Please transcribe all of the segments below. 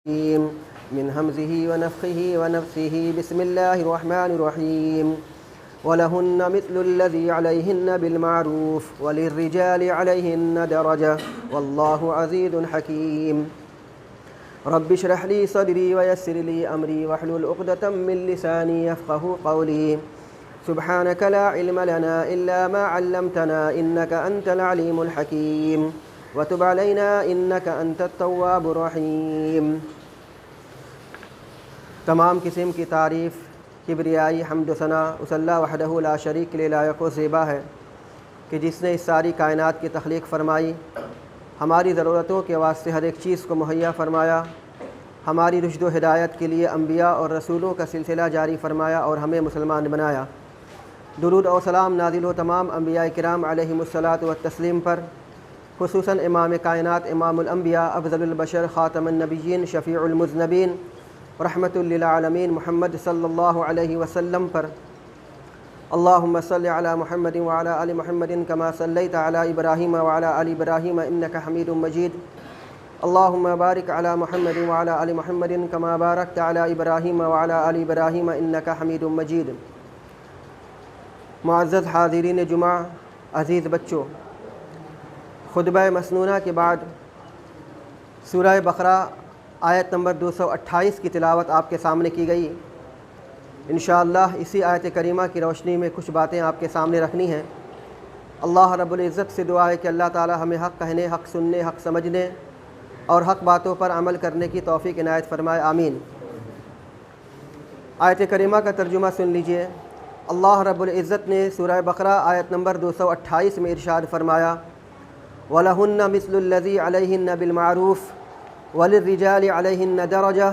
من همزه ونفخه ونفثه بسم الله الرحمن الرحيم ولهن مثل الذي عليهن بالمعروف وللرجال عليهن درجة والله عزيز حكيم رب اشرح لي صدري ويسر لي أمري واحلل عقدة من لساني يفقه قولي سبحانك لا علم لنا إلا ما علمتنا إنك أنت العليم الحكيم وتب علينا إنك أنت التواب الرحيم۔ تمام قسم کی تعریف، کبریائی، حمد و ثنا اس اللہ وحدہ لا شریک لہ لائق و زیبا ہے کہ جس نے اس ساری کائنات کی تخلیق فرمائی، ہماری ضرورتوں کے واسطے ہر ایک چیز کو مہیا فرمایا، ہماری رشد و ہدایت کے لیے انبیاء اور رسولوں کا سلسلہ جاری فرمایا اور ہمیں مسلمان بنایا۔ درود و سلام نازل ہو تمام انبیاء کرام علیہم الصلاۃ والتسلیم پر، خصوصاً امام کائنات، امام الانبیاء، افضل البشر، خاتم النبیین، شفیع المذنبین، رحمت للعالمین محمد صلی اللہ علیہ وسلم پر۔ اللہم صل علی محمد وعلی آل محمد کما صلیت علی ابراہیم وعلی آل ابراہیم انک حمید مجید۔ اللہم بارک علی محمد وعلی آل محمد کما بارکت علی ابراہیم وعلی آل ابراہیم انک حمید مجید۔ معزز حاضرین جمعہ، عزیز بچوں، خطبہ مسنونہ کے بعد سورہ بقرہ آیت نمبر 228 کی تلاوت آپ کے سامنے کی گئی۔ انشاءاللہ اسی آیت کریمہ کی روشنی میں کچھ باتیں آپ کے سامنے رکھنی ہیں۔ اللہ رب العزت سے دعا ہے کہ اللہ تعالی ہمیں حق کہنے، حق سننے، حق سمجھنے اور حق باتوں پر عمل کرنے کی توفیق عنایت فرمائے، آمین۔ آیت کریمہ کا ترجمہ سن لیجئے۔ اللہ رب العزت نے سورہ بقرہ آیت نمبر 228 میں ارشاد فرمایا، وَلَهُنَّ مِثْلُ الَّذِي عَلَيْهِنَّ بِالْمَعْرُوفِ وَلِلرِّجَالِ عَلَيْهِنَّ دَرَجَةٌ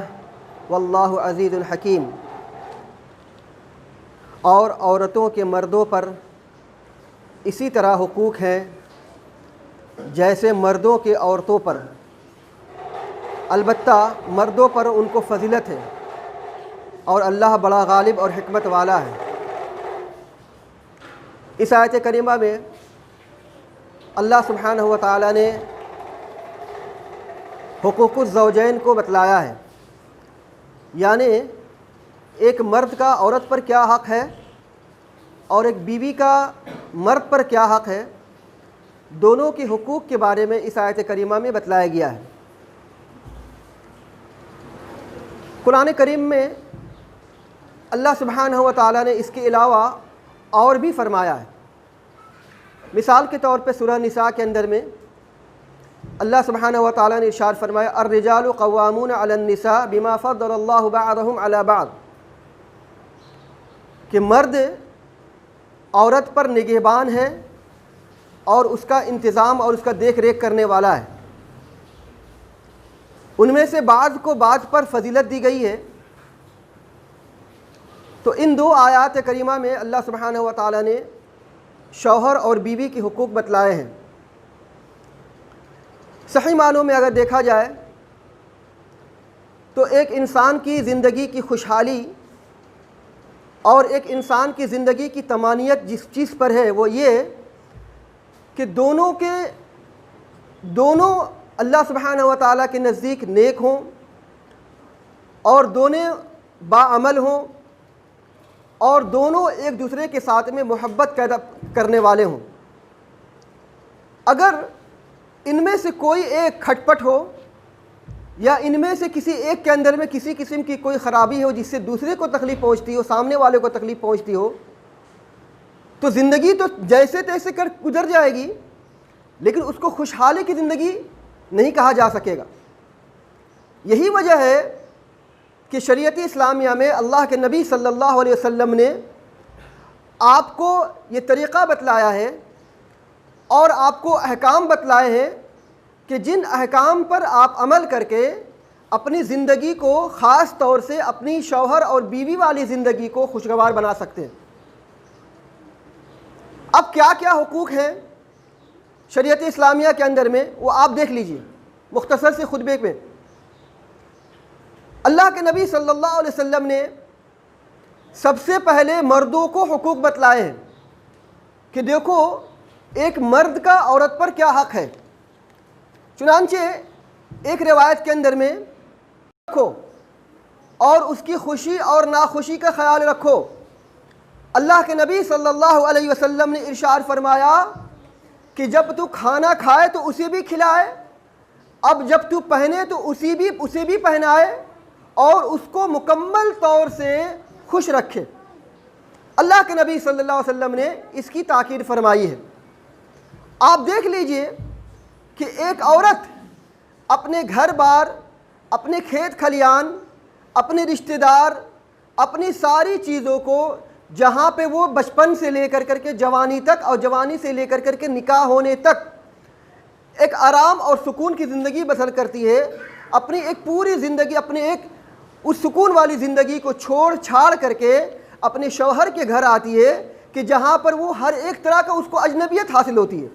وَاللَّهُ عَزِيزٌ حَكِيمٌ۔ اور عورتوں کے مردوں پر اسی طرح حقوق ہیں جیسے مردوں کے عورتوں پر، البتہ مردوں پر ان کو فضیلت ہے اور اللہ بڑا غالب اور حکمت والا ہے۔ اس آیت کریمہ میں اللہ سبحانہ و تعالی نے حقوق الزوجین کو بتلایا ہے، یعنی ایک مرد کا عورت پر کیا حق ہے اور ایک بیوی کا مرد پر کیا حق ہے، دونوں کے حقوق کے بارے میں اس آیت کریمہ میں بتلایا گیا ہے۔ قرآن کریم میں اللہ سبحانہ و تعالی نے اس کے علاوہ اور بھی فرمایا ہے۔ مثال کے طور پہ سورہ نساء کے اندر میں اللہ سبحانہ و تعالی نے ارشاد فرمایا، الرجال قوامون علی النساء بما فضل اللہ بعضهم علی بعض، کہ مرد عورت پر نگہبان ہے اور اس کا انتظام اور اس کا دیکھ ریکھ کرنے والا ہے، ان میں سے بعض کو بعض پر فضیلت دی گئی ہے۔ تو ان دو آیات کریمہ میں اللہ سبحانہ و تعالی نے شوہر اور بیوی کے حقوق بتلائے ہیں۔ صحیح معنوں میں اگر دیکھا جائے تو ایک انسان کی زندگی کی خوشحالی اور ایک انسان کی زندگی کی طمانینت جس چیز پر ہے وہ یہ کہ دونوں اللہ سبحانہ و تعالیٰ کے نزدیک نیک ہوں اور دونوں باعمل ہوں اور دونوں ایک دوسرے کے ساتھ میں محبت پیدا کرنے والے ہوں۔ اگر ان میں سے کوئی ایک کھٹ پٹ ہو یا ان میں سے کسی ایک کے اندر میں کسی قسم کی کوئی خرابی ہو جس سے دوسرے کو تکلیف پہنچتی ہو، سامنے والے کو تکلیف پہنچتی ہو، تو زندگی تو جیسے تیسے کر گزر جائے گی، لیکن اس کو خوشحالی کی زندگی نہیں کہا جا سکے گا۔ یہی وجہ ہے کہ شریعت اسلامیہ میں اللہ کے نبی صلی اللہ علیہ وسلم نے آپ کو یہ طریقہ بتلایا ہے اور آپ کو احکام بتلائے ہیں کہ جن احکام پر آپ عمل کر کے اپنی زندگی کو، خاص طور سے اپنی شوہر اور بیوی والی زندگی کو خوشگوار بنا سکتے ہیں۔ اب کیا کیا حقوق ہیں شریعت اسلامیہ کے اندر میں وہ آپ دیکھ لیجئے مختصر سے خطبے میں۔ اللہ کے نبی صلی اللہ علیہ وسلم نے سب سے پہلے مردوں کو حقوق بتلائے ہیں کہ دیکھو ایک مرد کا عورت پر کیا حق ہے۔ چنانچہ ایک روایت کے اندر میں رکھو اور اس کی خوشی اور ناخوشی کا خیال رکھو۔ اللہ کے نبی صلی اللہ علیہ وسلم نے ارشاد فرمایا کہ جب تو کھانا کھائے تو اسے بھی کھلائے، اب جب تو پہنے تو اسے بھی پہنائے اور اس کو مکمل طور سے خوش رکھے۔ اللہ کے نبی صلی اللہ علیہ وسلم نے اس کی تاکید فرمائی ہے۔ آپ دیکھ لیجئے کہ ایک عورت اپنے گھر بار، اپنے کھیت کھلیان، اپنے رشتہ دار، اپنی ساری چیزوں کو جہاں پہ وہ بچپن سے لے کر کے جوانی تک اور جوانی سے لے کر کے نکاح ہونے تک ایک آرام اور سکون کی زندگی بسر کرتی ہے، اپنی ایک پوری زندگی اپنے ایک اس سکون والی زندگی کو چھوڑ چھاڑ کر کے اپنے شوہر کے گھر آتی ہے کہ جہاں پر وہ ہر ایک طرح کا اس کو اجنبیت حاصل ہوتی ہے،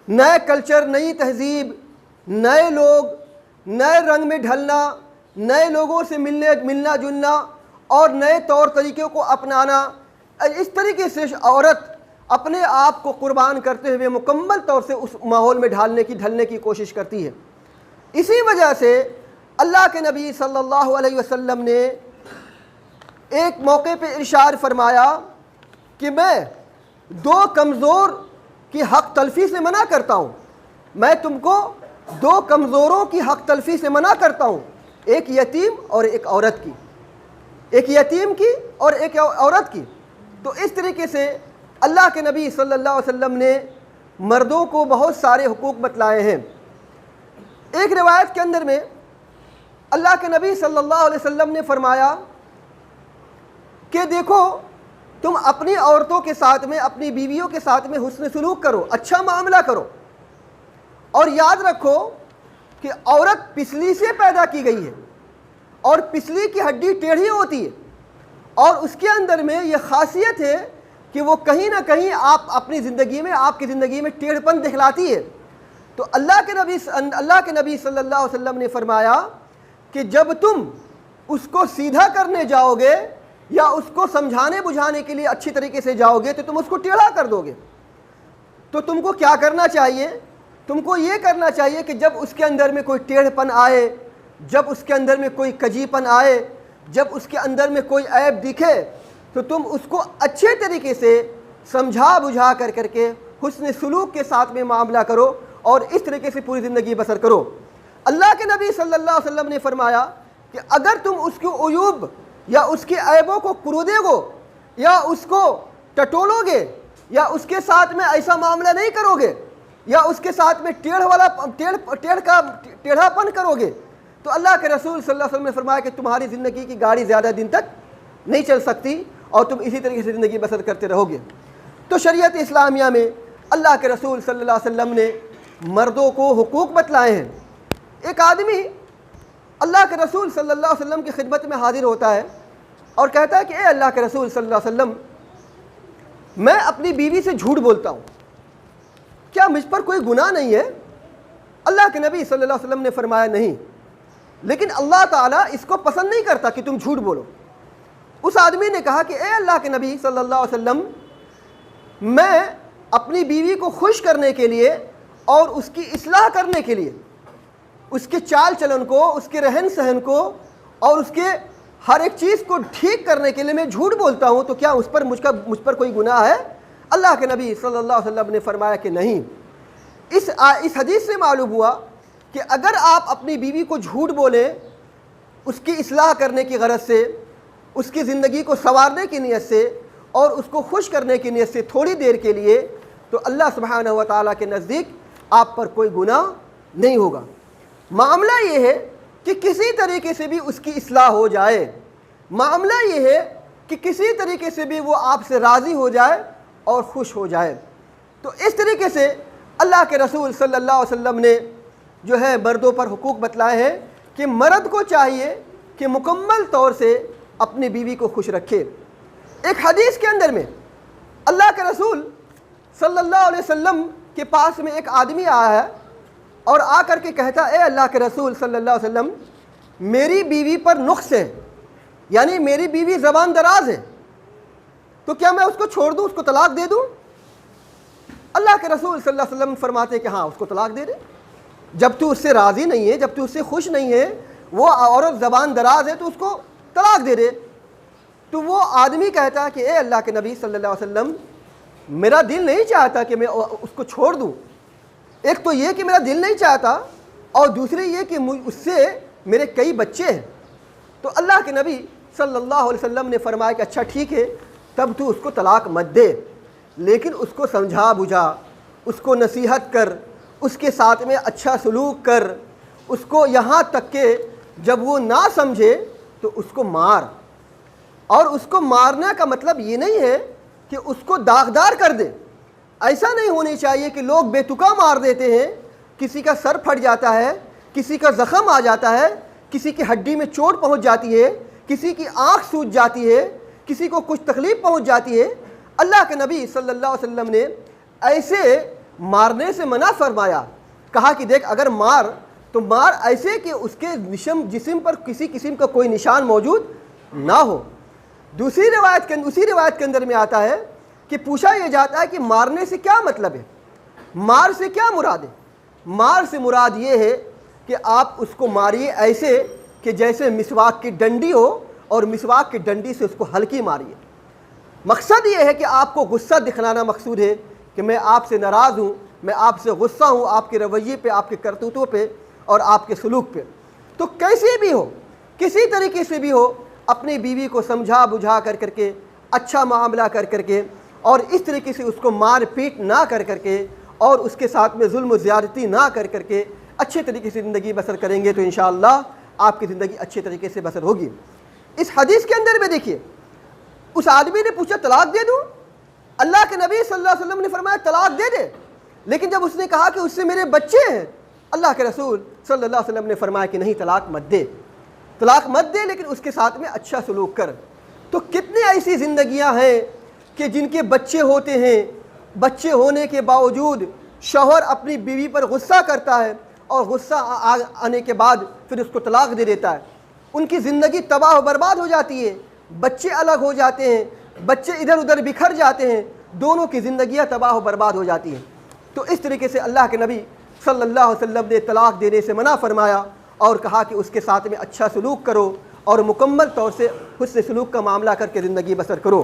نئے کلچر، نئی تہذیب، نئے لوگ، نئے رنگ میں ڈھلنا، نئے لوگوں سے ملنا جلنا اور نئے طور طریقوں کو اپنانا۔ اس طریقے سے عورت اپنے آپ کو قربان کرتے ہوئے مکمل طور سے اس ماحول میں ڈھلنے کی کوشش کرتی ہے۔ اسی وجہ سے اللہ کے نبی صلی اللہ علیہ وسلم نے ایک موقع پہ ارشاد فرمایا کہ میں دو کمزور کی حق تلفی سے منع کرتا ہوں، میں تم کو دو کمزوروں کی حق تلفی سے منع کرتا ہوں، ایک یتیم اور ایک عورت کی، ایک یتیم کی اور ایک عورت کی۔ تو اس طریقے سے اللہ کے نبی صلی اللہ علیہ وسلم نے مردوں کو بہت سارے حقوق بتلائے ہیں۔ ایک روایت کے اندر میں اللہ کے نبی صلی اللہ علیہ وسلم نے فرمایا کہ دیکھو تم اپنی عورتوں کے ساتھ میں، اپنی بیویوں کے ساتھ میں حسن سلوک کرو، اچھا معاملہ کرو، اور یاد رکھو کہ عورت پسلی سے پیدا کی گئی ہے اور پسلی کی ہڈی ٹیڑھی ہوتی ہے، اور اس کے اندر میں یہ خاصیت ہے کہ وہ کہیں نہ کہیں آپ کی زندگی میں ٹیڑھ پن دکھلاتی ہے۔ تو اللہ کے نبی صلی اللہ علیہ وسلم نے فرمایا کہ جب تم اس کو سیدھا کرنے جاؤ گے یا اس کو سمجھانے بجھانے کے لیے اچھی طریقے سے جاؤ گے تو تم اس کو ٹیڑھا کر دو گے۔ تو تم کو کیا کرنا چاہیے؟ تم کو یہ کرنا چاہیے کہ جب اس کے اندر میں کوئی ٹیڑھ پن آئے، جب اس کے اندر میں کوئی کجی پن آئے، جب اس کے اندر میں کوئی عیب دکھے تو تم اس کو اچھے طریقے سے سمجھا بجھا کر کے حسن سلوک کے ساتھ میں معاملہ کرو اور اس طریقے سے پوری زندگی بسر کرو۔ اللہ کے نبی صلی اللہ علیہ وسلم نے فرمایا کہ اگر تم اس کے عیوب یا اس کے عیبوں کو کرودے گو یا اس کو ٹٹولو گے یا اس کے ساتھ میں ایسا معاملہ نہیں کرو گے یا اس کے ساتھ میں ٹیڑھا پن کرو گے تو اللہ کے رسول صلی اللہ علیہ وسلم نے فرمایا کہ تمہاری زندگی کی گاڑی زیادہ دن تک نہیں چل سکتی اور تم اسی طریقے سے زندگی بسر کرتے رہو گے۔ تو شریعت اسلامیہ میں اللہ کے رسول صلی اللہ علیہ وسلم نے مردوں کو حقوق بتلائے ہیں۔ ایک آدمی اللہ کے رسول صلی اللہ علیہ وسلم کی خدمت میں حاضر ہوتا ہے اور کہتا ہے کہ اے اللہ کے رسول صلی اللہ علیہ وسلم، میں اپنی بیوی سے جھوٹ بولتا ہوں، کیا مجھ پر کوئی گناہ نہیں ہے؟ اللہ کے نبی صلی اللہ علیہ وسلم نے فرمایا نہیں، لیکن اللہ تعالیٰ اس کو پسند نہیں کرتا کہ تم جھوٹ بولو۔ اس آدمی نے کہا کہ اے اللہ کے نبی صلی اللہ علیہ وسلم، میں اپنی بیوی کو خوش کرنے کے لیے اور اس کی اصلاح کرنے کے لیے، اس کے چال چلن کو، اس کے رہن سہن کو اور اس کے ہر ایک چیز کو ٹھیک کرنے کے لیے میں جھوٹ بولتا ہوں، تو کیا مجھ پر کوئی گناہ ہے؟ اللہ کے نبی صلی اللہ علیہ وسلم نے فرمایا کہ نہیں۔ اس حدیث سے معلوم ہوا کہ اگر آپ اپنی بیوی کو جھوٹ بولیں اس کی اصلاح کرنے کی غرض سے، اس کی زندگی کو سنوارنے کی نیت سے اور اس کو خوش کرنے کی نیت سے تھوڑی دیر کے لیے، تو اللہ سبحانہ و تعالیٰ کے نزدیک آپ پر کوئی گناہ نہیں ہوگا۔ معاملہ یہ ہے کہ کسی طریقے سے بھی اس کی اصلاح ہو جائے، معاملہ یہ ہے کہ کسی طریقے سے بھی وہ آپ سے راضی ہو جائے اور خوش ہو جائے۔ تو اس طریقے سے اللہ کے رسول صلی اللہ علیہ وسلم نے جو ہے مردوں پر حقوق بتلائے ہیں کہ مرد کو چاہیے کہ مکمل طور سے اپنی بیوی کو خوش رکھے۔ ایک حدیث کے اندر میں اللہ کے رسول صلی اللہ علیہ وسلم کے پاس میں ایک آدمی آیا ہے اور آ کر کے کہتا اے اللہ کے رسول صلی اللہ علیہ وسلم، میری بیوی پر نقص ہے، یعنی میری بیوی زبان دراز ہے، تو کیا میں اس کو چھوڑ دوں، اس کو طلاق دے دوں؟ اللہ کے رسول صلی اللہ علیہ وسلم فرماتے کہ ہاں اس کو طلاق دے دے، جب تو اس سے راضی نہیں ہے، جب تو اس سے خوش نہیں ہے وہ عورت زبان دراز ہے تو اس کو طلاق دے دے۔ تو وہ آدمی کہتا ہے کہ اے اللہ کے نبی صلی اللہ علیہ وسلم، میرا دل نہیں چاہتا کہ میں اس کو چھوڑ دوں۔ ایک تو یہ کہ میرا دل نہیں چاہتا، اور دوسرے یہ کہ اس سے میرے کئی بچے ہیں۔ تو اللہ کے نبی صلی اللہ علیہ وسلم نے فرمایا کہ اچھا ٹھیک ہے، تب تو اس کو طلاق مت دے، لیکن اس کو سمجھا بجھا، اس کو نصیحت کر، اس کے ساتھ میں اچھا سلوک کر، اس کو یہاں تک کہ جب وہ نہ سمجھے تو اس کو مار۔ اور اس کو مارنے کا مطلب یہ نہیں ہے کہ اس کو داغدار کر دے۔ ایسا نہیں ہونی چاہیے کہ لوگ بے تکا مار دیتے ہیں، کسی کا سر پھٹ جاتا ہے، کسی کا زخم آ جاتا ہے، کسی کی ہڈی میں چوٹ پہنچ جاتی ہے، کسی کی آنکھ سوج جاتی ہے، کسی کو کچھ تکلیف پہنچ جاتی ہے۔ اللہ کے نبی صلی اللہ علیہ وسلم نے ایسے مارنے سے منع فرمایا، کہا کہ دیکھ اگر مار تو مار ایسے کہ اس کے جسم پر کسی قسم کا کوئی نشان موجود نہ ہو۔ اسی روایت کے اندر میں آتا ہے کہ پوچھا یہ جاتا ہے کہ مارنے سے کیا مطلب ہے، مار سے کیا مراد ہے؟ مار سے مراد یہ ہے کہ آپ اس کو ماریے ایسے کہ جیسے مسواک کی ڈنڈی ہو، اور مسواک کی ڈنڈی سے اس کو ہلکی ماریے۔ مقصد یہ ہے کہ آپ کو غصہ دکھلانا مقصود ہے کہ میں آپ سے ناراض ہوں، میں آپ سے غصہ ہوں، آپ کے رویے پہ، آپ کے کرتوتوں پہ اور آپ کے سلوک پہ۔ تو کیسے بھی ہو، کسی طریقے سے بھی ہو، اپنی بیوی کو سمجھا بجھا کر کے، اچھا معاملہ کر کے، اور اس طریقے سے اس کو مار پیٹ نہ کر کے، اور اس کے ساتھ میں ظلم و زیادتی نہ کر کے اچھے طریقے سے زندگی بسر کریں گے تو انشاءاللہ آپ کی زندگی اچھے طریقے سے بسر ہوگی۔ اس حدیث کے اندر میں دیکھیے، اس آدمی نے پوچھا طلاق دے دوں؟ اللہ کے نبی صلی اللہ علیہ وسلم نے فرمایا طلاق دے دے، لیکن جب اس نے کہا کہ اس سے میرے بچے ہیں، اللہ کے رسول صلی اللہ علیہ وسلم نے فرمایا کہ نہیں، طلاق مت دے، طلاق مت دے، لیکن اس کے ساتھ میں اچھا سلوک کر۔ تو کتنی ایسی زندگیاں ہیں کہ جن کے بچے ہوتے ہیں، بچے ہونے کے باوجود شوہر اپنی بیوی پر غصہ کرتا ہے، اور غصہ آنے کے بعد پھر اس کو طلاق دے دیتا ہے۔ ان کی زندگی تباہ و برباد ہو جاتی ہے، بچے الگ ہو جاتے ہیں، بچے ادھر ادھر بکھر جاتے ہیں، دونوں کی زندگیاں تباہ و برباد ہو جاتی ہیں۔ تو اس طریقے سے اللہ کے نبی صلی اللہ علیہ وسلم نے طلاق دینے سے منع فرمایا، اور کہا کہ اس کے ساتھ میں اچھا سلوک کرو، اور مکمل طور سے حسن سلوک کا معاملہ کر کے زندگی بسر کرو۔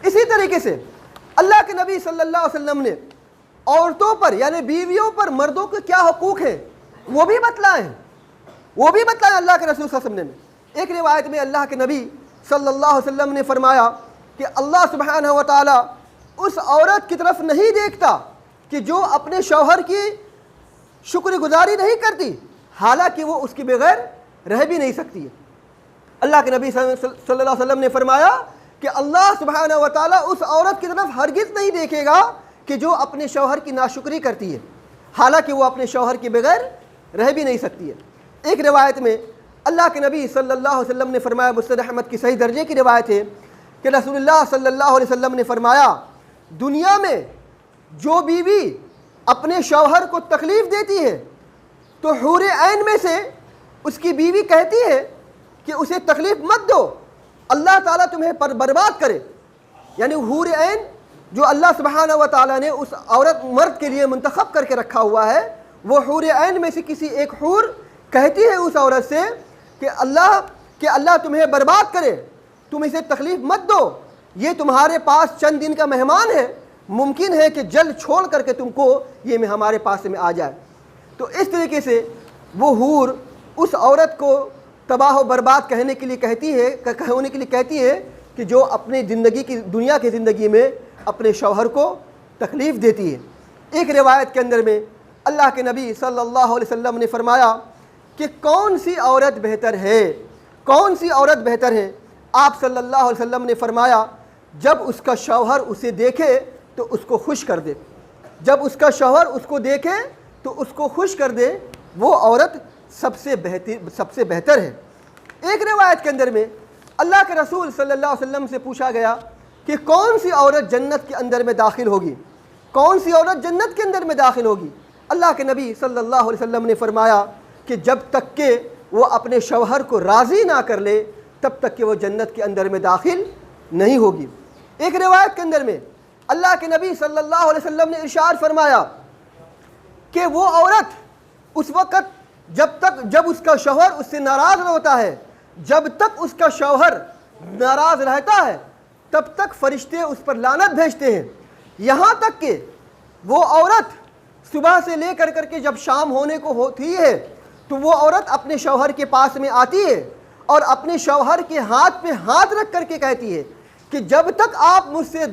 اسی طریقے سے اللہ کے نبی صلی اللہ علیہ وسلم نے عورتوں پر یعنی بیویوں پر مردوں کے کیا حقوق ہیں وہ بھی بتلائے اللہ کے رسول صلی اللہ علیہ وسلم نے۔ ایک روایت میں اللہ کے نبی صلی اللہ علیہ وسلم نے فرمایا کہ اللہ سبحانہ و تعالیٰ اس عورت کی طرف نہیں دیکھتا کہ جو اپنے شوہر کی شکر گزاری نہیں کرتی، حالانکہ وہ اس کے بغیر رہ بھی نہیں سکتی ہے۔ اللہ کے نبی صلی اللہ علیہ وسلم نے فرمایا کہ اللہ سبحانہ و تعالیٰ اس عورت کی طرف ہرگز نہیں دیکھے گا کہ جو اپنے شوہر کی ناشکری کرتی ہے، حالانکہ وہ اپنے شوہر کے بغیر رہ بھی نہیں سکتی ہے۔ ایک روایت میں اللہ کے نبی صلی اللہ علیہ وسلم نے فرمایا، مسند احمد کی صحیح درجے کی روایت ہے کہ رسول اللہ صلی اللہ علیہ وسلم نے فرمایا، دنیا میں جو بیوی اپنے شوہر کو تکلیف دیتی ہے تو حور عین میں سے اس کی بیوی کہتی ہے کہ اسے تکلیف مت دو، اللہ تعالیٰ تمہیں برباد کرے۔ یعنی حور عین جو اللہ سبحانہ و تعالیٰ نے اس عورت مرد کے لیے منتخب کر کے رکھا ہوا ہے، وہ حور عین میں سے کسی ایک حور کہتی ہے اس عورت سے کہ اللہ تمہیں برباد کرے، تم اسے تکلیف مت دو، یہ تمہارے پاس چند دن کا مہمان ہے، ممکن ہے کہ جلد چھوڑ کر کے تم کو یہ ہمارے پاس میں آ جائے۔ تو اس طریقے سے وہ حور اس عورت کو تباہ و برباد کہنے کے لیے کہتی ہے کہ جو اپنی زندگی کی دنیا کی زندگی میں اپنے شوہر کو تکلیف دیتی ہے۔ ایک روایت کے اندر میں اللہ کے نبی صلی اللہ علیہ وسلم نے فرمایا کہ کون سی عورت بہتر ہے؟ آپ صلی اللہ علیہ وسلم نے فرمایا، جب اس کا شوہر اسے دیکھے تو اس کو خوش کر دے، جب اس کا شوہر اس کو دیکھے تو اس کو خوش کر دے، وہ عورت سب سے بہتر ہے۔ ایک روایت کے اندر میں اللہ کے رسول صلی اللہ علیہ وسلم سے پوچھا گیا کہ کون سی عورت جنت کے اندر میں داخل ہوگی، اللہ کے نبی صلی اللہ علیہ وسلم نے فرمایا کہ جب تک کہ وہ اپنے شوہر کو راضی نہ کر لے تب تک کہ وہ جنت کے اندر میں داخل نہیں ہوگی۔ ایک روایت کے اندر میں اللہ کے نبی صلی اللہ علیہ وسلم نے ارشاد فرمایا کہ وہ عورت اس وقت جب اس کا شوہر اس سے ناراض نہ ہوتا ہے، جب تک اس کا شوہر ناراض رہتا ہے تب تک فرشتے اس پر لعنت بھیجتے ہیں، یہاں تک کہ وہ عورت صبح سے لے کر کے جب شام ہونے کو ہوتی ہے تو وہ عورت اپنے شوہر کے پاس میں آتی ہے اور اپنے شوہر کے ہاتھ پہ ہاتھ رکھ کر کے کہتی ہے کہ جب تک آپ مجھ سے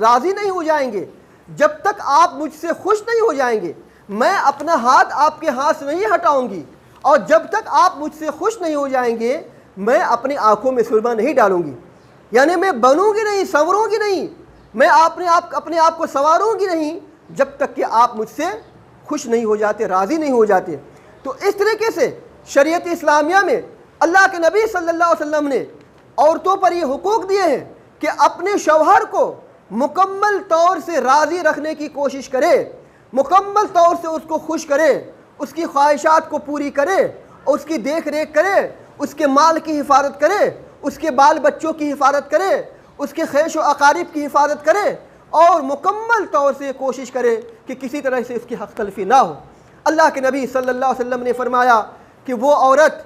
راضی نہیں ہو جائیں گے، جب تک آپ مجھ سے خوش نہیں ہو جائیں گے، میں اپنا ہاتھ آپ کے ہاتھ سے نہیں ہٹاؤں گی، اور جب تک آپ مجھ سے خوش نہیں ہو جائیں گے میں اپنی آنکھوں میں سرما نہیں ڈالوں گی، یعنی میں بنوں گی نہیں، سنوروں گی نہیں، میں اپنے آپ کو سنواروں گی نہیں جب تک کہ آپ مجھ سے خوش نہیں ہو جاتے، راضی نہیں ہو جاتے۔ تو اس طریقے سے شریعت اسلامیہ میں اللہ کے نبی صلی اللہ علیہ وسلم نے عورتوں پر یہ حقوق دیے ہیں کہ اپنے شوہر کو مکمل طور سے راضی رکھنے کی کوشش کرے، مکمل طور سے اس کو خوش کرے، اس کی خواہشات کو پوری کرے، اس کی دیکھ ریکھ کرے، اس کے مال کی حفاظت کرے، اس کے بال بچوں کی حفاظت کرے، اس کے خیش و اقارب کی حفاظت کرے، اور مکمل طور سے کوشش کرے کہ کسی طرح سے اس کی حق تلفی نہ ہو۔ اللہ کے نبی صلی اللہ علیہ وسلم نے فرمایا کہ وہ عورت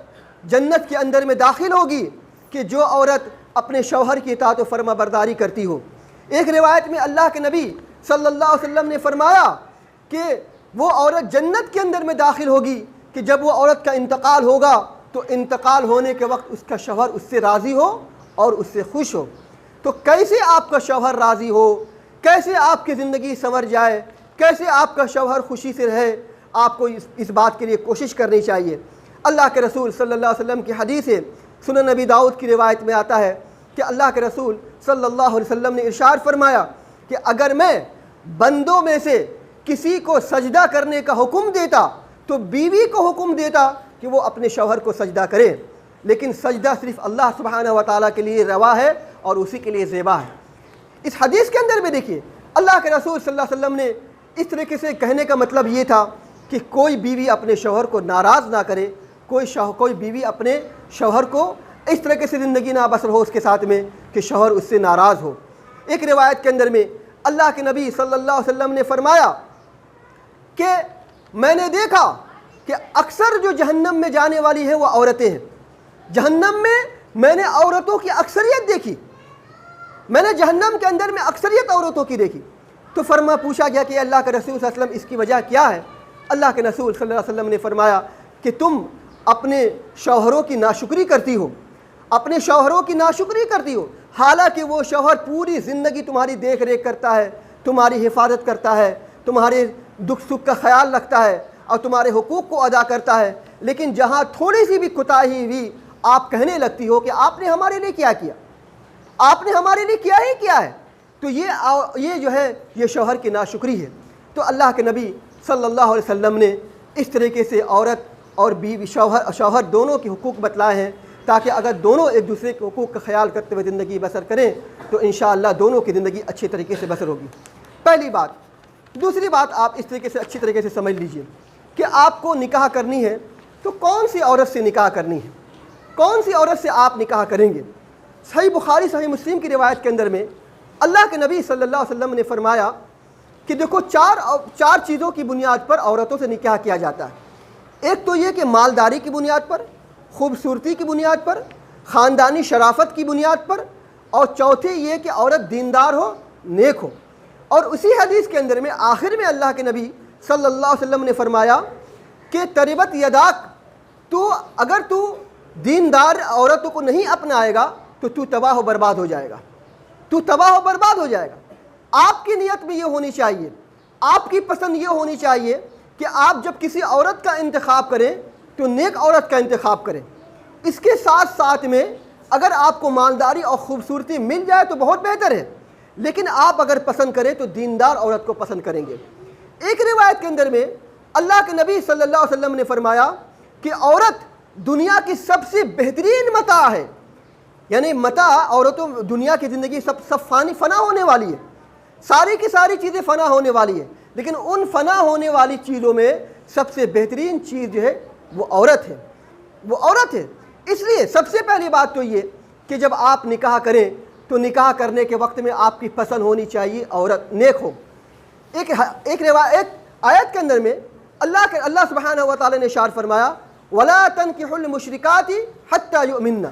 جنت کے اندر میں داخل ہوگی کہ جو عورت اپنے شوہر کی اطاعت و فرما برداری کرتی ہو۔ ایک روایت میں اللہ کے نبی صلی اللہ علیہ وسلم نے فرمایا کہ وہ عورت جنت کے اندر میں داخل ہوگی کہ جب وہ عورت کا انتقال ہوگا تو انتقال ہونے کے وقت اس کا شوہر اس سے راضی ہو اور اس سے خوش ہو۔ تو کیسے آپ کا شوہر راضی ہو، کیسے آپ کی زندگی سنور جائے، کیسے آپ کا شوہر خوشی سے رہے، آپ کو اس بات کے لیے کوشش کرنی چاہیے۔ اللہ کے رسول صلی اللہ علیہ وسلم کی حدیث ہے، سنن نبی داؤد کی روایت میں آتا ہے کہ اللہ کے رسول صلی اللہ علیہ وسلم نے ارشاد فرمایا کہ اگر میں بندوں میں سے کسی کو سجدہ کرنے کا حکم دیتا تو بیوی کو حکم دیتا کہ وہ اپنے شوہر کو سجدہ کرے، لیکن سجدہ صرف اللہ سبحانہ و تعالیٰ کے لیے روا ہے اور اسی کے لیے زیبا ہے۔ اس حدیث کے اندر بھی دیکھیے اللہ کے رسول صلی اللہ علیہ وسلم نے اس طریقے سے کہنے کا مطلب یہ تھا کہ کوئی بیوی اپنے شوہر کو ناراض نہ کرے، کوئی بیوی اپنے شوہر کو اس طریقے سے زندگی نہ بسر ہو اس کے ساتھ میں کہ شوہر اس سے ناراض ہو۔ ایک روایت کے اندر میں اللہ کے نبی صلی اللہ علیہ وسلم نے فرمایا کہ میں نے دیکھا کہ اکثر جو جہنم میں جانے والی ہیں وہ عورتیں ہیں۔ جہنم میں نے عورتوں کی اکثریت دیکھی، میں نے جہنم کے اندر میں اکثریت عورتوں کی دیکھی۔ تو پوچھا گیا کہ اللہ کے رسول صلی اللہ علیہ وسلم اس کی وجہ کیا ہے؟ اللہ کے رسول صلی اللہ علیہ وسلم نے فرمایا کہ تم اپنے شوہروں کی ناشکری کرتی ہو، اپنے شوہروں کی ناشکری کرتی ہو، حالانکہ وہ شوہر پوری زندگی تمہاری دیکھ ریکھ کرتا ہے، تمہاری حفاظت کرتا ہے، تمہارے دکھ سکھ کا خیال رکھتا ہے اور تمہارے حقوق کو ادا کرتا ہے، لیکن جہاں تھوڑی سی بھی کوتاہی ہوئی آپ کہنے لگتی ہو کہ آپ نے ہمارے لیے کیا کیا، آپ نے ہمارے لیے کیا ہی کیا ہے، تو یہ جو ہے یہ شوہر کی ناشکری ہے۔ تو اللہ کے نبی صلی اللہ علیہ وسلم نے اس طریقے سے عورت اور بیوی شوہر دونوں کے حقوق بتلائے ہیں تاکہ اگر دونوں ایک دوسرے کے حقوق کا خیال کرتے ہوئے زندگی بسر کریں تو انشاءاللہ دونوں کی زندگی اچھے طریقے سے بسر ہوگی۔ پہلی بات۔ دوسری بات آپ اس طریقے سے اچھی طریقے سے سمجھ لیجئے کہ آپ کو نکاح کرنی ہے تو کون سی عورت سے نکاح کرنی ہے، کون سی عورت سے آپ نکاح کریں گے۔ صحیح بخاری صحیح مسلم کی روایت کے اندر میں اللہ کے نبی صلی اللہ علیہ وسلم نے فرمایا کہ دیکھو چار چیزوں کی بنیاد پر عورتوں سے نکاح کیا جاتا ہے۔ ایک تو یہ کہ مالداری کی بنیاد پر، خوبصورتی کی بنیاد پر، خاندانی شرافت کی بنیاد پر، اور چوتھی یہ کہ عورت دیندار ہو، نیک ہو۔ اور اسی حدیث کے اندر میں آخر میں اللہ کے نبی صلی اللہ علیہ وسلم نے فرمایا کہ تربت یداک، اگر تو دیندار عورتوں کو نہیں اپنائے گا تو تباہ و برباد ہو جائے گا، تو تباہ و برباد ہو جائے گا۔ آپ کی نیت میں یہ ہونی چاہیے، آپ کی پسند یہ ہونی چاہیے کہ آپ جب کسی عورت کا انتخاب کریں تو نیک عورت کا انتخاب کریں۔ اس کے ساتھ ساتھ میں اگر آپ کو مالداری اور خوبصورتی مل جائے تو بہت بہتر ہے، لیکن آپ اگر پسند کریں تو دیندار عورت کو پسند کریں گے۔ ایک روایت کے اندر میں اللہ کے نبی صلی اللہ علیہ وسلم نے فرمایا کہ عورت دنیا کی سب سے بہترین متاع ہے، یعنی متاع عورتوں دنیا کی زندگی سب فنا ہونے والی ہے، ساری کی ساری چیزیں فنا ہونے والی ہے، لیکن ان فنا ہونے والی چیزوں میں سب سے بہترین چیز جو ہے وہ عورت ہے، وہ عورت ہے۔ اس لیے سب سے پہلی بات تو یہ کہ جب آپ نکاح کریں تو نکاح کرنے کے وقت میں آپ کی پسند ہونی چاہیے عورت نیک ہو۔ ایک آیت کے اندر میں اللہ سبحانہ و تعالی نے ارشاد فرمایا ولا تنکحوا المشرکات حتی یؤمنن،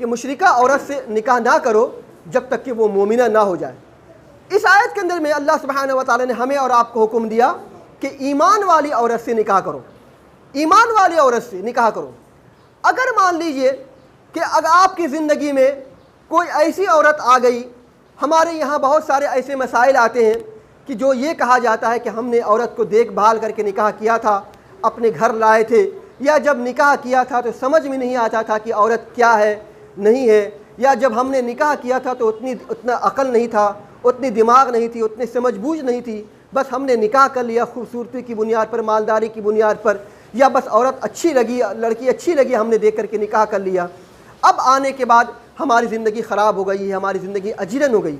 کہ مشرکہ عورت سے نکاح نہ کرو جب تک کہ وہ مومنہ نہ ہو جائے۔ اس آیت کے اندر میں اللہ سبحانہ و تعالیٰ نے ہمیں اور آپ کو حکم دیا کہ ایمان والی عورت سے نکاح کرو، ایمان والی عورت سے نکاح کرو۔ اگر مان لیجئے کہ اگر آپ کی زندگی میں کوئی ایسی عورت آ گئی، ہمارے یہاں بہت سارے ایسے مسائل آتے ہیں کہ جو یہ کہا جاتا ہے کہ ہم نے عورت کو دیکھ بھال کر کے نکاح کیا تھا، اپنے گھر لائے تھے، یا جب نکاح کیا تھا تو سمجھ میں نہیں آتا تھا کہ عورت کیا ہے نہیں ہے، یا جب ہم نے نکاح کیا تھا تو اتنا عقل نہیں تھا، اتنی دماغ نہیں تھی، اتنی سمجھ بوجھ نہیں تھی، بس ہم نے نکاح کر لیا خوبصورتی کی بنیاد پر، مالداری کی بنیاد پر، یا بس عورت اچھی لگی، لڑکی اچھی لگی، ہم نے دیکھ کر کے نکاح کر لیا۔ اب آنے کے بعد ہماری زندگی خراب ہو گئی ہے، ہماری زندگی اجیرن ہو گئی،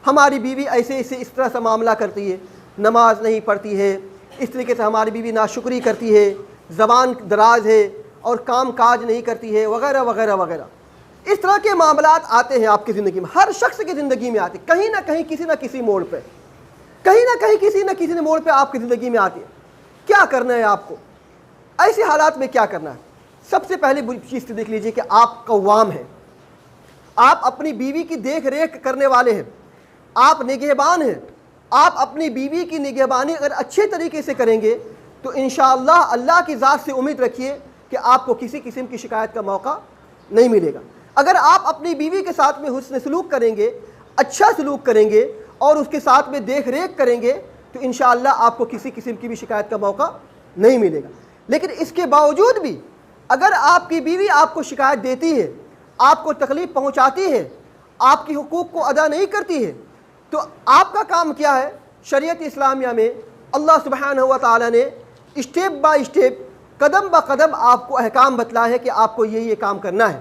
ہماری بیوی ایسے اس طرح سے معاملہ کرتی ہے، نماز نہیں پڑھتی ہے، اس طریقے سے ہماری بیوی ناشکری کرتی ہے، زبان دراز ہے اور کام کاج نہیں کرتی ہے، وغیرہ وغیرہ وغیرہ۔ اس طرح کے معاملات آتے ہیں آپ کی زندگی میں، ہر شخص کی زندگی میں آتے ہیں، کہیں نہ کہیں کسی نہ کسی موڑ پہ، کہیں نہ کہیں کسی نہ کسی موڑ پہ آپ کی زندگی میں آتی ہے۔ کیا کرنا ہے آپ کو ایسے حالات میں؟ کیا کرنا ہے؟ سب سے پہلے چیز تو دیکھ لیجئے کہ آپ قوام ہیں، آپ اپنی بیوی کی دیکھ ریکھ کرنے والے ہیں، آپ نگہبان ہیں۔ آپ اپنی بیوی کی نگہبانی اگر اچھے طریقے سے کریں گے تو انشاءاللہ اللہ کی ذات سے امید رکھیے کہ آپ کو کسی قسم کی شکایت کا موقع نہیں ملے گا۔ اگر آپ اپنی بیوی کے ساتھ میں حسن سلوک کریں گے، اچھا سلوک کریں گے اور اس کے ساتھ میں دیکھ ریکھ کریں گے تو انشاءاللہ آپ کو کسی قسم کی بھی شکایت کا موقع نہیں ملے گا۔ لیکن اس کے باوجود بھی اگر آپ کی بیوی آپ کو شکایت دیتی ہے، آپ کو تکلیف پہنچاتی ہے، آپ کی حقوق کو ادا نہیں کرتی ہے، تو آپ کا کام کیا ہے؟ شریعت اسلامیہ میں اللہ سبحانہ و تعالیٰ نے اسٹیپ بائی اسٹیپ، قدم با قدم آپ کو احکام بتلا ہے کہ آپ کو یہ کام کرنا ہے۔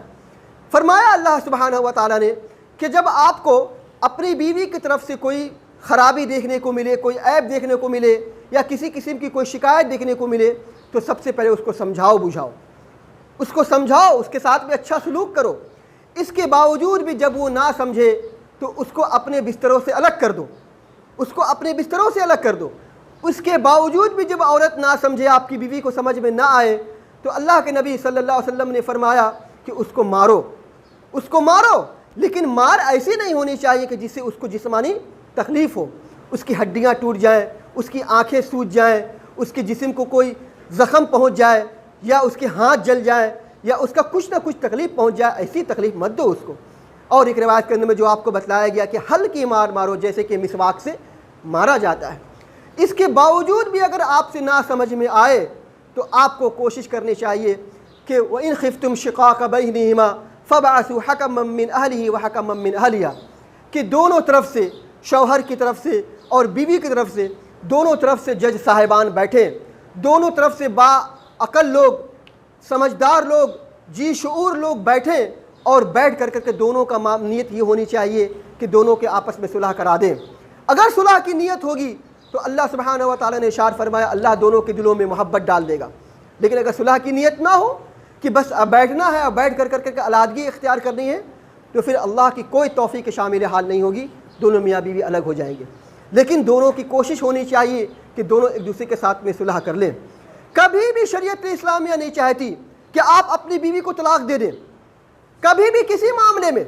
فرمایا اللہ سبحانہ و تعالیٰ نے کہ جب آپ کو اپنی بیوی کی طرف سے کوئی خرابی دیکھنے کو ملے، کوئی عیب دیکھنے کو ملے، یا کسی قسم کی کوئی شکایت دیکھنے کو ملے تو سب سے پہلے اس کو سمجھاؤ بجھاؤ، اس کو سمجھاؤ، اس کے ساتھ میں اچھا سلوک کرو۔ اس کے باوجود بھی جب وہ نہ سمجھے تو اس کو اپنے بستروں سے الگ کر دو، اس کو اپنے بستروں سے الگ کر دو۔ اس کے باوجود بھی جب عورت نہ سمجھے، آپ کی بیوی کو سمجھ میں نہ آئے، تو اللہ کے نبی صلی اللہ علیہ وسلم نے فرمایا کہ اس کو مارو، اس کو مارو، لیکن مار ایسی نہیں ہونی چاہیے کہ جس سے اس کو جسمانی تکلیف ہو، اس کی ہڈیاں ٹوٹ جائیں، اس کی آنکھیں سوج جائیں، اس کے جسم کو کوئی زخم پہنچ جائے، یا اس کے ہاتھ جل جائیں، یا اس کا کچھ نہ کچھ تکلیف پہنچ جائے، ایسی تکلیف مت دو اس کو۔ اور ایک روایت کے اندر میں جو آپ کو بتلایا گیا کہ ہلکی مار مارو جیسے کہ مسواک سے مارا جاتا ہے۔ اس کے باوجود بھی اگر آپ سے نہ سمجھ میں آئے تو آپ کو کوشش کرنی چاہیے کہ وَإِنْ خِفْتُمْ شِقَاقَ بَيْنِهِمَا فَبَعَثُوا حَكَمًا مِّنْ أَهْلِهِ وَحَكَمًا مِّنْ أَهْلِهَا، کہ دونوں طرف سے، شوہر کی طرف سے اور بیوی کی طرف سے، دونوں طرف سے جج صاحبان بیٹھے، دونوں طرف سے با عقل لوگ، سمجھدار لوگ، جی شعور لوگ بیٹھیں، اور بیٹھ کر کے دونوں کا نیت یہ ہونی چاہیے کہ دونوں کے آپس میں صلح کرا دیں۔ اگر صلح کی نیت ہوگی تو اللہ سبحانہ و تعالیٰ نے ارشاد فرمایا اللہ دونوں کے دلوں میں محبت ڈال دے گا۔ لیکن اگر صلح کی نیت نہ ہو کہ بس اب بیٹھنا ہے اور بیٹھ کر کے علیحدگی اختیار کرنی ہے، تو پھر اللہ کی کوئی توفیق شامل حال نہیں ہوگی، دونوں میاں بیوی الگ ہو جائیں گے۔ لیکن دونوں کی کوشش ہونی چاہیے کہ دونوں ایک دوسرے کے ساتھ میں صلح کر لیں۔ کبھی بھی شریعت اسلامیہ نہیں چاہتی کہ آپ اپنی بیوی کو طلاق دے دیں، کبھی بھی کسی معاملے میں،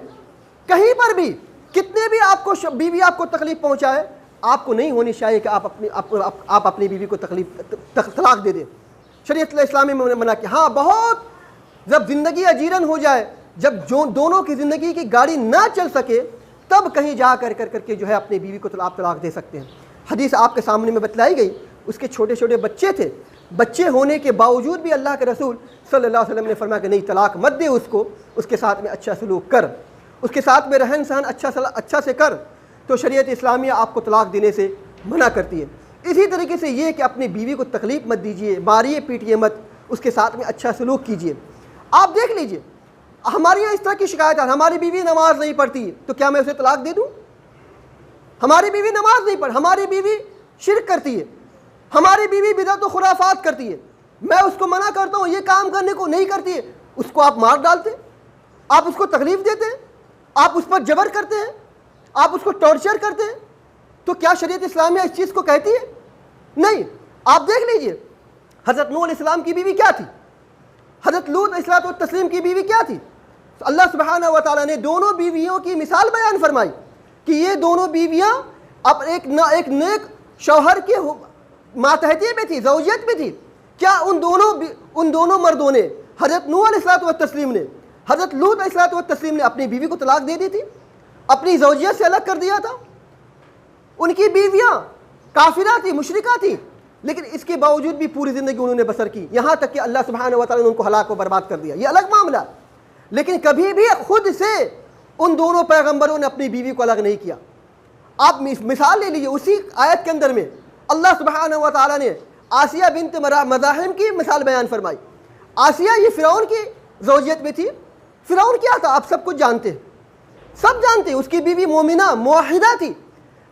کہیں پر بھی، کتنے بھی آپ کو بیوی آپ کو تکلیف پہنچائے، آپ کو نہیں ہونی چاہیے کہ آپ اپنی بیوی کو طلاق دے دیں۔ شریعت اسلامی میں منع کیا۔ ہاں، بہت جب زندگی اجیرن ہو جائے، جب دونوں کی زندگی کی گاڑی نہ چل سکے، تب کہیں جا کر کے جو ہے اپنی بیوی کو طلاق دے سکتے ہیں۔ حدیث آپ کے سامنے میں بتلائی گئی، اس کے چھوٹے چھوٹے بچے تھے، بچے ہونے کے باوجود بھی اللہ کے رسول صلی اللہ علیہ وسلم نے فرمایا کہ نہیں، طلاق مت دے اس کو، اس کے ساتھ میں اچھا سلوک کر، اس کے ساتھ میں رہن سہن اچھا سے کر۔ تو شریعت اسلامیہ آپ کو طلاق دینے سے منع کرتی ہے۔ اسی طریقے سے یہ کہ اپنی بیوی کو تکلیف مت دیجیے، ماریے پیٹیے مت، اس کے ساتھ میں اچھا سلوک کیجیے۔ آپ دیکھ لیجیے، ہمارے یہاں اس طرح کی شکایت ہے، ہماری بیوی نماز نہیں پڑھتی ہے تو کیا میں اسے طلاق دے دوں؟ ہماری بیوی نماز نہیں پڑھ، ہماری بیوی شرک کرتی ہے، ہماری بیوی بدعت و خرافات کرتی ہے، میں اس کو منع کرتا ہوں یہ کام کرنے کو، نہیں کرتی ہے، اس کو آپ مار ڈالتے ہیں، آپ اس کو تکلیف دیتے ہیں، آپ اس پر جبر کرتے ہیں، آپ اس کو ٹارچر کرتے ہیں، تو کیا شریعت اسلامیہ اس چیز کو کہتی ہے؟ نہیں۔ آپ دیکھ لیجئے حضرت نوح علیہ السلام کی بیوی کیا تھی؟ حضرت لوط علیہ الصلوۃ والتسلیم کی بیوی کیا تھی؟ اللہ سبحانہ و تعالیٰ نے دونوں بیویوں کی مثال بیان فرمائی کہ یہ دونوں بیویاں اب ایک نیک شوہر کے ماتحتی میں تھی، زوجیت میں تھی۔ کیا ان دونوں مردوں نے، حضرت نوح علیہ الصلوۃ والتسلیم نے، حضرت لوط علیہ الصلوۃ والتسلیم نے اپنی بیوی کو طلاق دے دی تھی؟ اپنی زوجیت سے الگ کر دیا تھا؟ ان کی بیویاں کافرہ تھی، مشرکہ تھی، لیکن اس کے باوجود بھی پوری زندگی انہوں نے بسر کی، یہاں تک کہ اللہ سبحانہ و تعالیٰ نے ان کو ہلاک و برباد کر دیا۔ یہ الگ معاملہ، لیکن کبھی بھی خود سے ان دونوں پیغمبروں نے اپنی بیوی کو الگ نہیں کیا۔ آپ مثال لے لیجیے، اسی آیت کے اندر میں اللہ سبحانہ و تعالیٰ نے آسیہ بنت مزاحم کی مثال بیان فرمائی۔ آسیہ یہ فرعون کی زوجیت میں تھی۔ فرعون کیا تھا آپ سب کچھ جانتے ہیں، سب جانتے ہیں، اس کی بیوی مومنہ موحدہ تھی،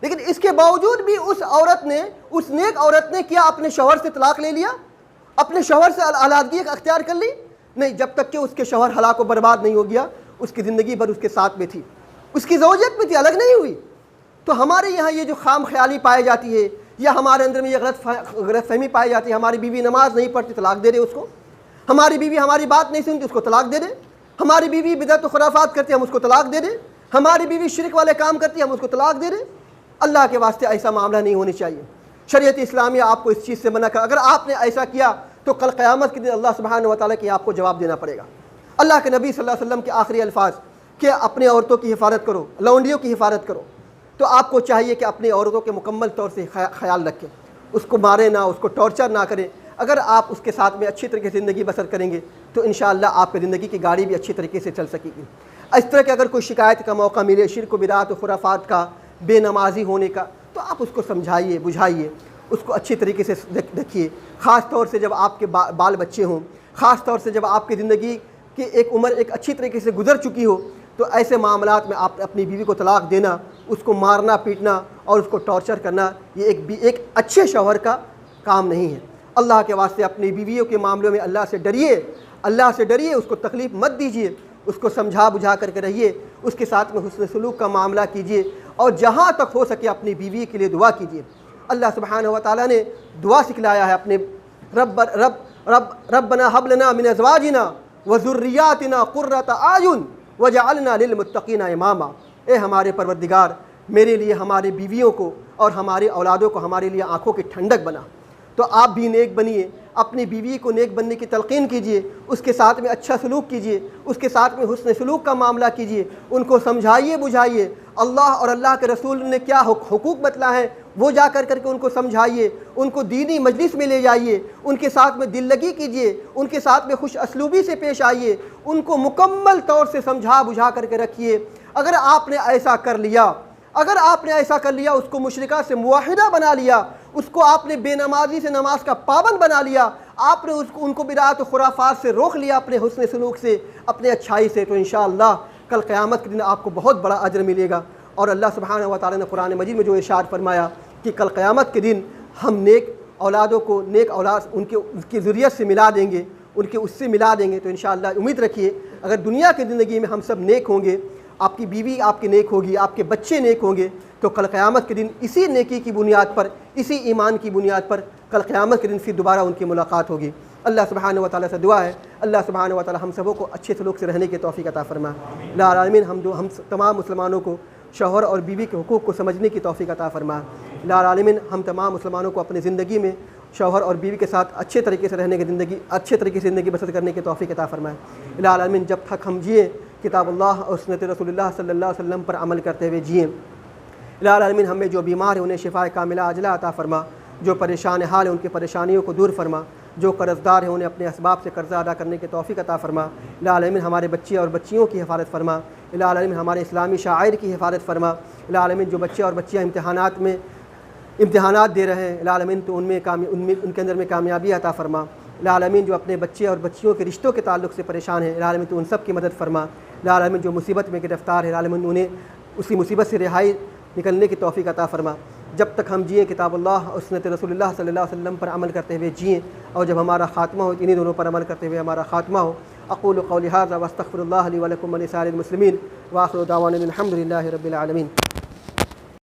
لیکن اس کے باوجود بھی اس نیک عورت نے کیا اپنے شوہر سے طلاق لے لیا؟ اپنے شوہر سے علیحدگی اختیار کر لی؟ نہیں، جب تک کہ اس کے شوہر ہلاک و برباد نہیں ہو گیا، اس کی زندگی بھر اس کے ساتھ میں تھی، اس کی زوجیت میں تھی، الگ نہیں ہوئی۔ تو ہمارے یہاں یہ جو خام خیالی پائی جاتی ہے، یا ہمارے اندر میں یہ غلط فہمی پائی جاتی ہے، ہماری بیوی نماز نہیں پڑھتی طلاق دے دے اس کو، ہماری بیوی ہماری بات نہیں سنتی اس کو طلاق دے دے، ہماری بیوی بدعت و خرافات کرتی ہے ہم اس کو طلاق دے دیں، ہماری بیوی شرک والے کام کرتی ہے ہم اس کو طلاق دے دیں۔ اللہ کے واسطے ایسا معاملہ نہیں ہونی چاہیے۔ شریعت اسلامیہ آپ کو اس چیز سے منع کر، اگر آپ نے ایسا کیا تو کل قیامت کے دن اللہ سبحانہ و تعالیٰ کی آپ کو جواب دینا پڑے گا۔ اللہ کے نبی صلی اللہ علیہ وسلم کے آخری الفاظ کہ اپنے عورتوں کی حفاظت کرو، لونڈیوں کی حفاظت کرو، تو آپ کو چاہیے کہ اپنی عورتوں کے مکمل طور سے خیال رکھیں، اس کو ماریں نہ، اس کو ٹارچر نہ کریں۔ اگر آپ اس کے ساتھ میں اچھی طریقے سے زندگی بسر کریں گے تو انشاءاللہ آپ کی زندگی کی گاڑی بھی اچھی طریقے سے چل سکے گی۔ اس طرح کہ اگر کوئی شکایت کا موقع ملے شرک و بدعت و خرافات کا، بے نمازی ہونے کا، تو آپ اس کو سمجھائیے، بجھائیے، اس کو اچھی طریقے سے رکھیے، خاص طور سے جب آپ کے بال بچے ہوں، خاص طور سے جب آپ کی زندگی کی ایک عمر ایک اچھی طریقے سے گزر چکی ہو، تو ایسے معاملات میں آپ اپنی بیوی کو طلاق دینا، اس کو مارنا پیٹنا اور اس کو ٹارچر کرنا، یہ ایک اچھے شوہر کا کام نہیں ہے۔ اللہ کے واسطے اپنی بیویوں کے معاملوں میں اللہ سے ڈریے، اللہ سے ڈریے، اس کو تکلیف مت دیجیے، اس کو سمجھا بجھا کر کے رہیے، اس کے ساتھ میں حسن سلوک کا معاملہ کیجیے، اور جہاں تک ہو سکے اپنی بیوی کے لیے دعا کیجیے۔ اللہ سبحانہ و تعالیٰ نے دعا سکھلایا ہے اپنے ربنا هب لنا من ازواجنا وذرياتنا قرۃ اعین وجعلنا للمتقین اماما۔ اے ہمارے پروردگار، میرے لیے ہمارے بیویوں کو اور ہمارے اولادوں کو ہمارے لیے آنکھوں کی ٹھنڈک بنا۔ تو آپ بھی نیک بنیے، اپنی بیوی کو نیک بننے کی تلقین کیجیے، اس کے ساتھ میں اچھا سلوک کیجیے، اس کے ساتھ میں حسن سلوک کا معاملہ کیجیے، ان کو سمجھائیے بجھائیے، اللہ اور اللہ کے رسول نے کیا حقوق بتلا ہے وہ جا کر کے ان کو سمجھائیے، ان کو دینی مجلس میں لے جائیے، ان کے ساتھ میں دل لگی کیجیے، ان کے ساتھ میں خوش اسلوبی سے پیش آئیے، ان کو مکمل طور سے سمجھا بجھا کر کے رکھیے۔ اگر آپ نے ایسا کر لیا، اس کو مشرکہ سے موحدہ بنا لیا، اس کو آپ نے بے نمازی سے نماز کا پابند بنا لیا، آپ نے ان کو بدعت و خرافات سے روک لیا، اپنے حسن سلوک سے، اپنے اچھائی سے، تو انشاءاللہ کل قیامت کے دن آپ کو بہت بڑا اجر ملے گا۔ اور اللہ سبحانہ و تعالیٰ نے قرآن مجید میں جو ارشاد فرمایا کہ کل قیامت کے دن ہم نیک اولادوں کو نیک اولاد ان کی ذریت سے ملا دیں گے، اس سے ملا دیں گے۔ تو انشاءاللہ امید رکھیے اگر دنیا کی زندگی میں ہم سب نیک ہوں گے، آپ کی بیوی آپ کی نیک ہوگی، آپ کے بچے نیک ہوں گے، تو کل قیامت کے دن اسی نیکی کی بنیاد پر، اسی ایمان کی بنیاد پر کل قیامت کے دن پھر دوبارہ ان کی ملاقات ہوگی۔ اللہ سبحانہ و تعالیٰ سے دعا ہے اللہ سبحانہ و تعالیٰ ہم سبوں کو اچھے سلوک سے رہنے کی توفیق عطا فرمائے۔ الہ العالمین ہم تمام مسلمانوں کو شوہر اور بیوی کے حقوق کو سمجھنے کی توفیق عطا فرمائے۔ الہ العالمین ہم تمام مسلمانوں کو اپنی زندگی میں شوہر اور بیوی کے ساتھ اچھے طریقے سے رہنے کی اچھے طریقے سے زندگی بسر کرنے کی توفیق عطا فرمائے۔ الہ العالمین جب تک ہم جئیں کتاب اللہ اور سنت رسول اللہ صلی اللہ علیہ وسلم پر عمل کرتے ہوئے جئیں۔ الہ العالمین ہمیں جو بیمار ہیں انہیں شفاء کاملہ عاجلہ عطا فرما، جو پریشان حال ہیں ان کی پریشانیوں کو دور فرما، جو قرض دار ہیں انہیں اپنے اسباب سے قرضہ ادا کرنے کی توفیق عطا فرما۔ الہ العالمین ہمارے بچے اور بچیوں کی حفاظت فرما۔ الہ العالمین ہمارے اسلامی شاعر کی حفاظت فرما۔ الہ العالمین جو بچے اور بچیاں امتحانات دے رہے ہیں الہ العالمین تو ان کے اندر میں کامیابی عطا فرما۔ الہ العالمین جو اپنے بچے اور بچیوں کے رشتوں کے تعلق سے پریشان ہیں الہ العالمین تو ان سب کی مدد فرما۔ الہ العالمین جو مصیبت میں گرفتار ہے الہ العالمین انہیں اسی مصیبت سے رہائی نکلنے کی توفیق عطا فرما۔ جب تک ہم جئیں کتاب اللہ اور سنت رسول اللہ صلی اللہ علیہ وسلم پر عمل کرتے ہوئے جئیں، اور جب ہمارا خاتمہ ہو انہی دونوں پر عمل کرتے ہوئے ہمارا خاتمہ ہو۔ اقول قولی ھذا واستغفر اللہ لی ولکم ولسائر المسلمین، وآخر دعوانا الحمد للہ رب العالمین۔